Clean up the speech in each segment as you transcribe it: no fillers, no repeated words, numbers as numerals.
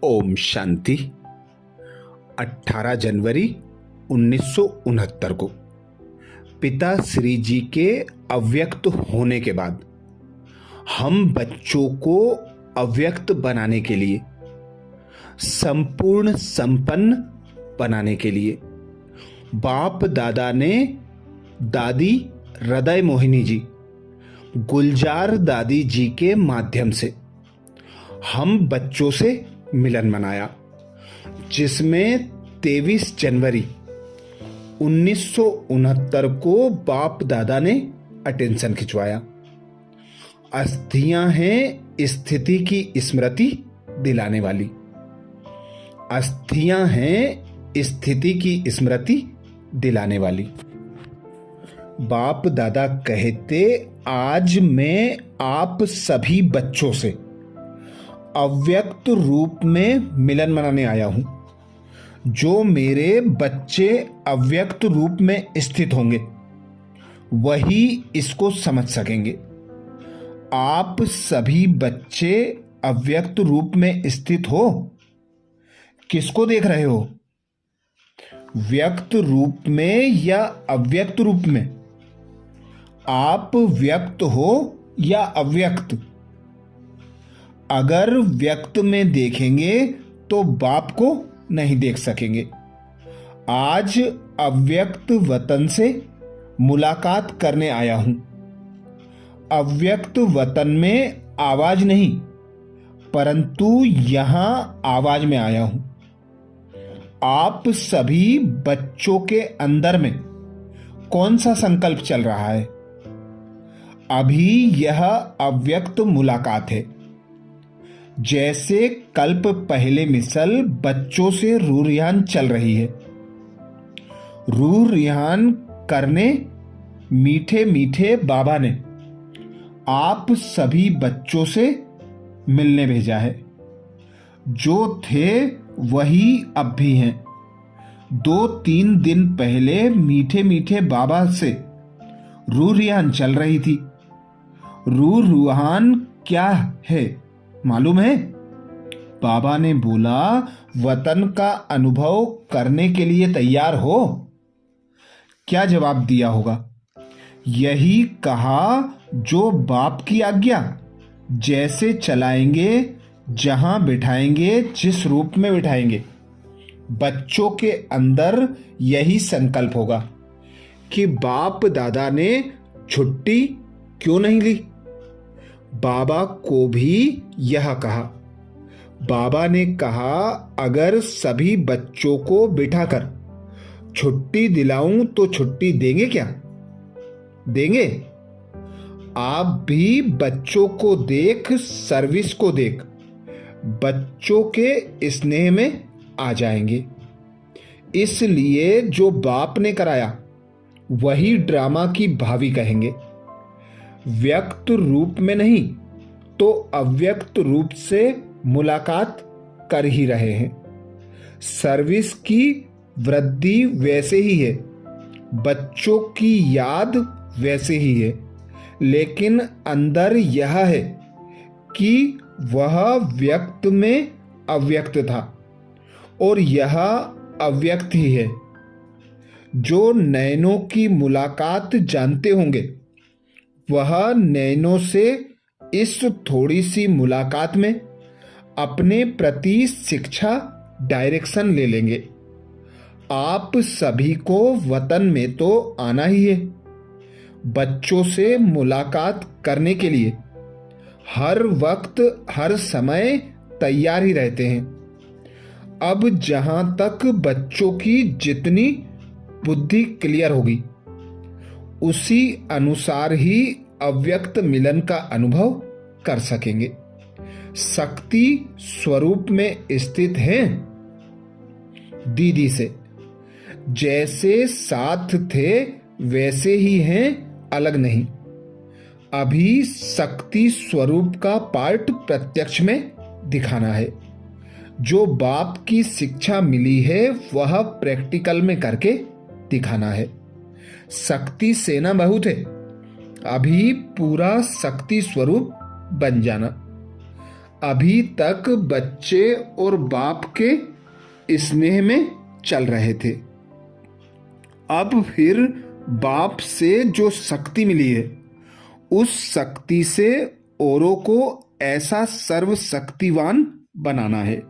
ओम शांति। 18 जनवरी 1969 को पिता श्री जी के अव्यक्त होने के बाद हम बच्चों को अव्यक्त बनाने के लिए, संपूर्ण संपन्न बनाने के लिए बाप दादा ने दादी हृदय मोहिनी जी, गुलजार दादी जी के माध्यम से हम बच्चों से मिलन मनाया, जिसमें 23 जनवरी 1969 को बाप दादा ने अटेंशन खिंचवाया। अस्थियां हैं स्थिति की स्मृति दिलाने वाली, अस्थियां हैं स्थिति की स्मृति दिलाने वाली। बाप दादा कहते, आज मैं आप सभी बच्चों से अव्यक्त रूप में मिलन मनाने आया हूं। जो मेरे बच्चे अव्यक्त रूप में स्थित होंगे वही इसको समझ सकेंगे। आप सभी बच्चे अव्यक्त रूप में स्थित हो। किसको देख रहे हो? व्यक्त रूप में या अव्यक्त रूप में? आप व्यक्त हो या अव्यक्त? अगर व्यक्त में देखेंगे तो बाप को नहीं देख सकेंगे। आज अव्यक्त वतन से मुलाकात करने आया हूं। अव्यक्त वतन में आवाज नहीं, परंतु यहां आवाज में आया हूं। आप सभी बच्चों के अंदर में कौन सा संकल्प चल रहा है? अभी यह अव्यक्त मुलाकात है। जैसे कल्प पहले मिसल बच्चों से रूह रिहान चल रही है। रूह रिहान करने मीठे मीठे बाबा ने आप सभी बच्चों से मिलने भेजा है। जो थे वही अब भी हैं। 2-3 दिन पहले मीठे मीठे बाबा से रूह रिहान चल रही थी। रूह रिहान क्या है मालूम है? बाबा ने बोला, वतन का अनुभव करने के लिए तैयार हो? क्या जवाब दिया होगा? यही कहा, जो बाप की आज्ञा जैसे चलाएंगे, जहां बिठाएंगे, जिस रूप में बिठाएंगे। बच्चों के अंदर यही संकल्प होगा कि बाप दादा ने छुट्टी क्यों नहीं ली। बाबा को भी यह कहा। बाबा ने कहा, अगर सभी बच्चों को बिठाकर छुट्टी दिलाऊं तो छुट्टी देंगे क्या? देंगे? आप भी बच्चों को देख, सर्विस को देख, बच्चों के स्नेह में आ जाएंगे। इसलिए जो बाप ने कराया वही ड्रामा की भावी कहेंगे। व्यक्त रूप में नहीं तो अव्यक्त रूप से मुलाकात कर ही रहे हैं। सर्विस की वृद्धि वैसे ही है, बच्चों की याद वैसे ही है, लेकिन अंदर यह है कि वह व्यक्त में अव्यक्त था और यह अव्यक्त ही है। जो नैनों की मुलाकात जानते होंगे वह नैनों से इस थोड़ी सी मुलाकात में अपने प्रति शिक्षा डायरेक्शन ले लेंगे। आप सभी को वतन में तो आना ही है। बच्चों से मुलाकात करने के लिए हर वक्त हर समय तैयार ही रहते हैं। अब जहां तक बच्चों की जितनी बुद्धि क्लियर होगी उसी अनुसार ही अव्यक्त मिलन का अनुभव कर सकेंगे। शक्ति स्वरूप में स्थित हैं दीदी से। जैसे साथ थे वैसे ही हैं, अलग नहीं। अभी शक्ति स्वरूप का पार्ट प्रत्यक्ष में दिखाना है। जो बाप की शिक्षा मिली है वह प्रैक्टिकल में करके दिखाना है। शक्ति सेना बहुत है, अभी पूरा शक्ति स्वरूप बन जाना। अभी तक बच्चे और बाप के स्नेह में चल रहे थे। अब फिर बाप से जो शक्ति मिली है, उस शक्ति से औरों को ऐसा सर्वशक्तिवान बनाना है।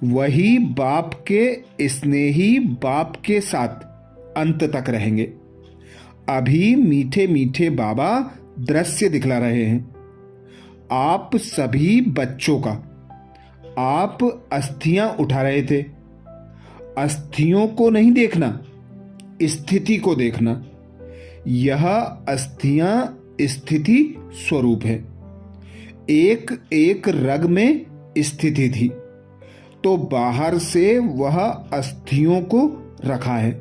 वही बाप के स्नेही बाप के साथ अंत तक रहेंगे। अभी मीठे मीठे बाबा दृश्य दिखला रहे हैं आप सभी बच्चों का। आप अस्थियां उठा रहे थे। अस्थियों को नहीं देखना, स्थिति को देखना। यह अस्थियां स्थिति स्वरूप है। एक एक रग में स्थिति थी, तो बाहर से वह अस्थियों को रखा है,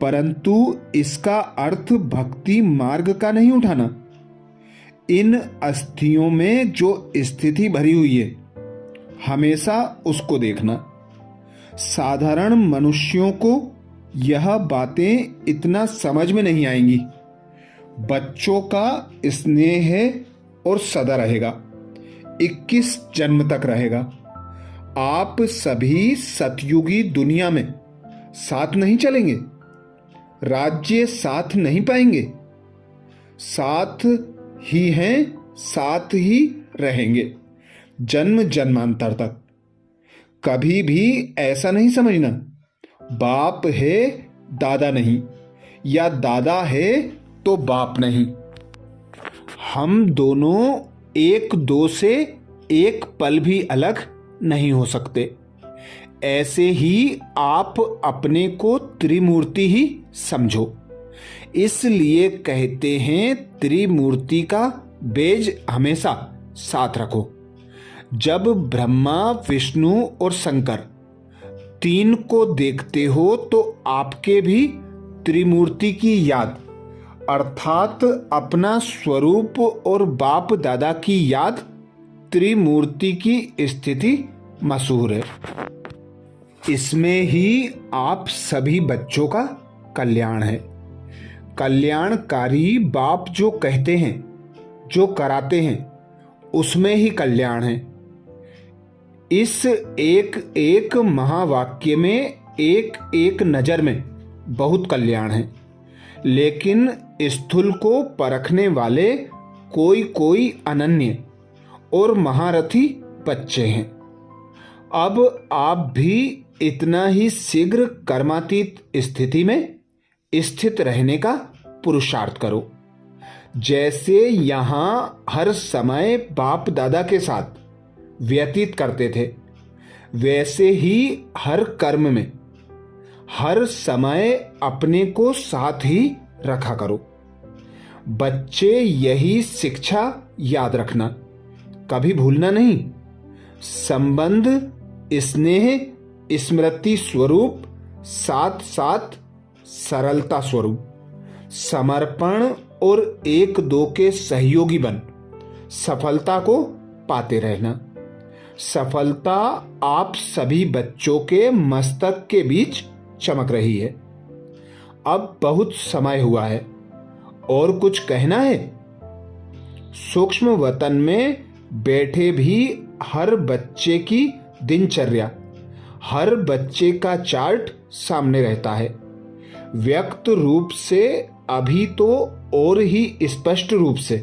परंतु इसका अर्थ भक्ति मार्ग का नहीं उठाना। इन अस्थियों में जो स्थिति भरी हुई है, हमेशा उसको देखना। साधारण मनुष्यों को यह बातें इतना समझ में नहीं आएंगी। बच्चों का स्नेह है और सदा रहेगा, 21 जन्म तक रहेगा। आप सभी सतयुगी दुनिया में साथ नहीं चलेंगे, राज्य साथ नहीं पाएंगे। साथ ही हैं, साथ ही रहेंगे जन्म जन्मांतर तक। कभी भी ऐसा नहीं समझना बाप है दादा नहीं, या दादा है तो बाप नहीं। हम दोनों एक दो से एक पल भी अलग नहीं हो सकते। ऐसे ही आप अपने को त्रिमूर्ति ही समझो। इसलिए कहते हैं त्रिमूर्ति का बेज हमेशा साथ रखो। जब ब्रह्मा, विष्णु और शंकर तीन को देखते हो तो आपके भी त्रिमूर्ति की याद, अर्थात अपना स्वरूप और बाप दादा की याद, त्रिमूर्ति की स्थिति मशहूर है। इसमें ही आप सभी बच्चों का कल्याण है। कल्याणकारी बाप जो कहते हैं, जो कराते हैं, उसमें ही कल्याण है। इस एक एक महावाक्य में, एक एक नजर में बहुत कल्याण है। लेकिन स्थूल को परखने वाले कोई कोई अनन्य और महारथी बच्चे हैं। अब आप भी इतना ही शीघ्र कर्मातीत स्थिति में स्थित रहने का पुरुषार्थ करो। जैसे यहाँ हर समय बाप दादा के साथ व्यतीत करते थे, वैसे ही हर कर्म में हर समय अपने को साथ ही रखा करो। बच्चे यही शिक्षा याद रखना, कभी भूलना नहीं। संबंध, स्नेह, स्मृति स्वरूप, साथ साथ सरलता स्वरूप, समर्पण और एक दो के सहयोगी बन सफलता को पाते रहना। सफलता आप सभी बच्चों के मस्तक के बीच चमक रही है। अब बहुत समय हुआ है, और कुछ कहना है? सूक्ष्म वतन में बैठे भी हर बच्चे की दिनचर्या, हर बच्चे का चार्ट सामने रहता है। व्यक्त रूप से अभी तो और ही स्पष्ट रूप से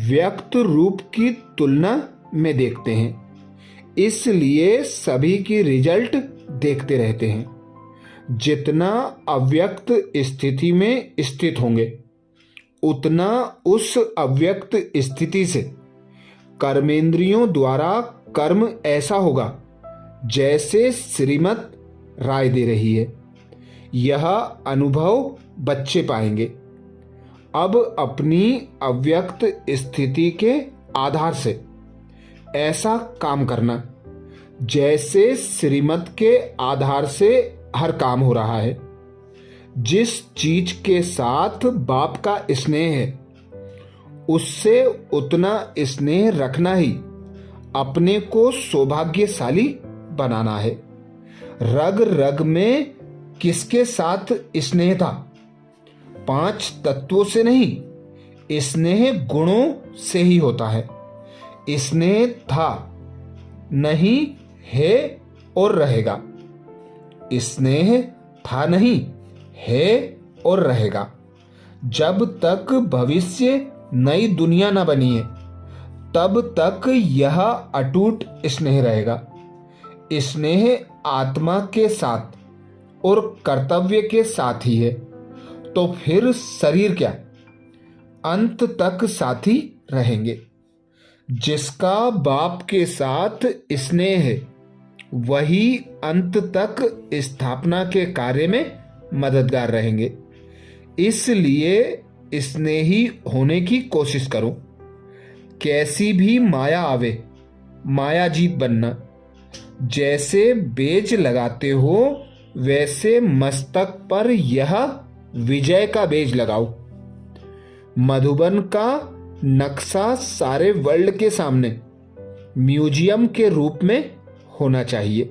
व्यक्त रूप की तुलना में देखते हैं, इसलिए सभी की रिजल्ट देखते रहते हैं। जितना अव्यक्त स्थिति में स्थित होंगे, उतना उस अव्यक्त स्थिति से कर्मेंद्रियों द्वारा कर्म ऐसा होगा जैसे श्रीमत राय दे रही है। यह अनुभव बच्चे पाएंगे। अब अपनी अव्यक्त स्थिति के आधार से ऐसा काम करना जैसे श्रीमत के आधार से हर काम हो रहा है। जिस चीज के साथ बाप का स्नेह है, उससे उतना स्नेह रखना ही अपने को सौभाग्यशाली बनाना है। रग रग में किसके साथ स्नेह था? 5 तत्वों से नहीं, स्नेह गुणों से ही होता है। स्नेह था, नहीं है और रहेगा। स्नेह था नहीं, है और रहेगा। जब तक भविष्य नई दुनिया न बनी है तब तक यह अटूट स्नेह रहेगा। स्नेह आत्मा के साथ और कर्तव्य के साथ ही है, तो फिर शरीर क्या, अंत तक साथी रहेंगे। जिसका बाप के साथ स्नेह है वही अंत तक स्थापना के कार्य में मददगार रहेंगे। इसलिए स्नेही होने की कोशिश करो। कैसी भी माया आवे, माया जीत बनना। जैसे बेज लगाते हो वैसे मस्तक पर यह विजय का बेज लगाओ। मधुबन का नक्शा सारे वर्ल्ड के सामने म्यूजियम के रूप में होना चाहिए।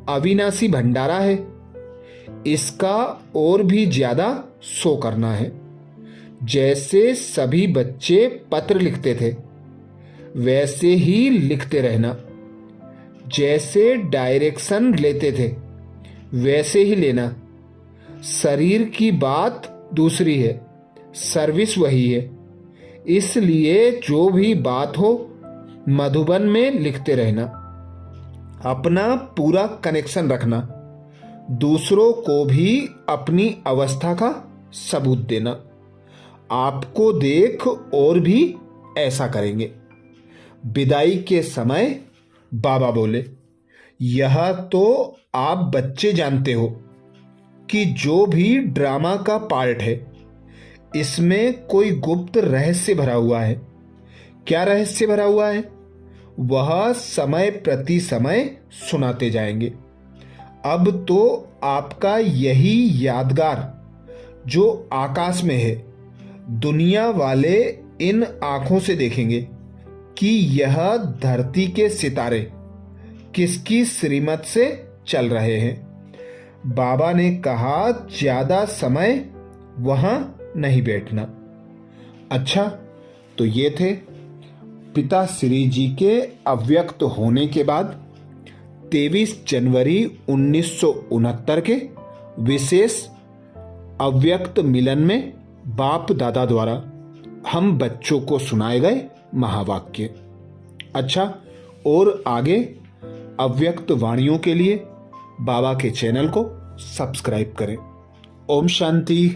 अविनाशी भंडारा है, इसका और भी ज्यादा शो करना है। जैसे सभी बच्चे पत्र लिखते थे वैसे ही लिखते रहना। जैसे डायरेक्शन लेते थे वैसे ही लेना। शरीर की बात दूसरी है, सर्विस वही है। इसलिए जो भी बात हो मधुबन में लिखते रहना। अपना पूरा कनेक्शन रखना। दूसरों को भी अपनी अवस्था का सबूत देना। आपको देख और भी ऐसा करेंगे। विदाई के समय बाबा बोले, यह तो आप बच्चे जानते हो कि जो भी ड्रामा का पार्ट है इसमें कोई गुप्त रहस्य भरा हुआ है। क्या रहस्य भरा हुआ है वह समय प्रति समय सुनाते जाएंगे। अब तो आपका यही यादगार जो आकाश में है दुनिया वाले इन आंखों से देखेंगे कि यह धरती के सितारे किसकी श्रीमत से चल रहे हैं। बाबा ने कहा ज्यादा समय वहां नहीं बैठना। अच्छा, तो ये थे पिता श्री जी के अव्यक्त होने के बाद 23 जनवरी 1969 के विशेष अव्यक्त मिलन में बाप दादा द्वारा हम बच्चों को सुनाए गए महावाक्य। अच्छा, और आगे अव्यक्त वाणियों के लिए बाबा के चैनल को सब्सक्राइब करें। ओम शांति।